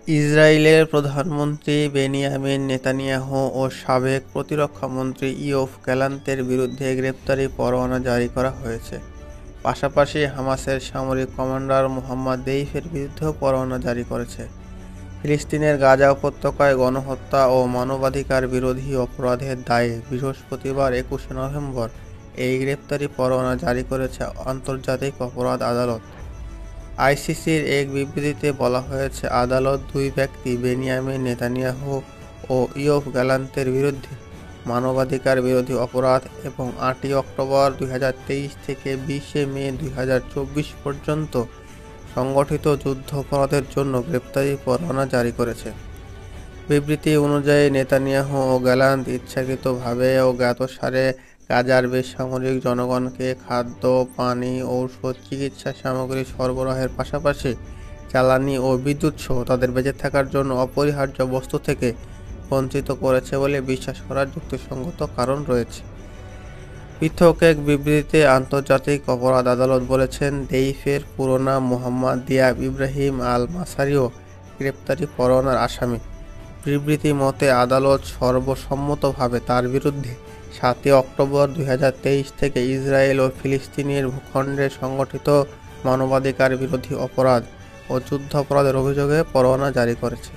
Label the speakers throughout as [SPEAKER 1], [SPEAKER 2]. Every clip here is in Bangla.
[SPEAKER 1] ইসরায়েলের প্রধানমন্ত্রী বেনিয়ামিন নেতানিয়াহু ও সাবেক প্রতিরক্ষামন্ত্রী ইয়োভ গ্যালান্তের বিরুদ্ধে গ্রেপ্তারি পরোয়ানা জারি করা হয়েছে। পাশাপাশি হামাসের সামরিক কমান্ডার মোহাম্মদ দেইফের বিরুদ্ধেও পরোয়ানা জারি করেছে। ফিলিস্তিনের গাজা উপত্যকায় গণহত্যা ও মানবাধিকার বিরোধী অপরাধের দায়ে বৃহস্পতিবার ২১শে নভেম্বর এই গ্রেপ্তারি পরোয়ানা জারি করেছে আন্তর্জাতিক অপরাধ আদালত। আইসিসির এক বিবৃতিতে বলা হয়েছে, আদালত দুই ব্যক্তি বেনিয়ামিন নেতানিয়াহু ও ইয়োভ গ্যালান্তের বিরুদ্ধে মানবাধিকার বিরোধী অপরাধ এবং ৮ই অক্টোবর ২০২৩ থেকে ২০শে মে ২০২৪ পর্যন্ত সংগঠিত যুদ্ধাপরাধের জন্য গ্রেপ্তারি পরোয়ানা জারি করেছে। বিবৃতি অনুযায়ী নেতানিয়াহু ও গ্যালান্ত ইচ্ছাকৃতভাবে ও জ্ঞাতসারে গাজার বেসামরিক জনগণকে খাদ্য, পানি, ঔষধ, চিকিৎসা সামগ্রী সরবরাহের পাশাপাশি জ্বালানি ও বিদ্যুৎসহ তাদের বেঁচে থাকার জন্য অপরিহার্য বস্তু থেকে বঞ্চিত করেছে বলে বিশ্বাস করার যুক্তিসঙ্গত কারণ রয়েছে। পৃথক এক বিবৃতিতে আন্তর্জাতিক অপরাধ আদালত বলেছেন, দেইফের পুরো নাম মোহাম্মদ দিয়াব ইব্রাহিম আল মাসারিও গ্রেপ্তারি পরোয়ানার আসামি। বিবৃতি মতে, আদালত সর্বসম্মতভাবে তার বিরুদ্ধে ৭ই অক্টোবর ২০২৩ থেকে ইসরায়েল ও ফিলিস্তিনের ভূখণ্ডে সংগঠিত মানবাধিকার বিরোধী অপরাধ ও যুদ্ধাপরাধের অভিযোগে পরোয়ানা জারি করেছে।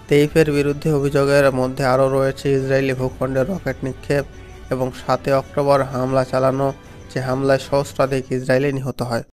[SPEAKER 1] দেইফের বিরুদ্ধে অভিযোগের মধ্যে আরও রয়েছে ইসরায়েলি ভূখণ্ডে রকেট নিক্ষেপ এবং ৭ই অক্টোবর হামলা চালানো, যে হামলায় সহস্রাধিক ইসরায়েলি নিহত হয়।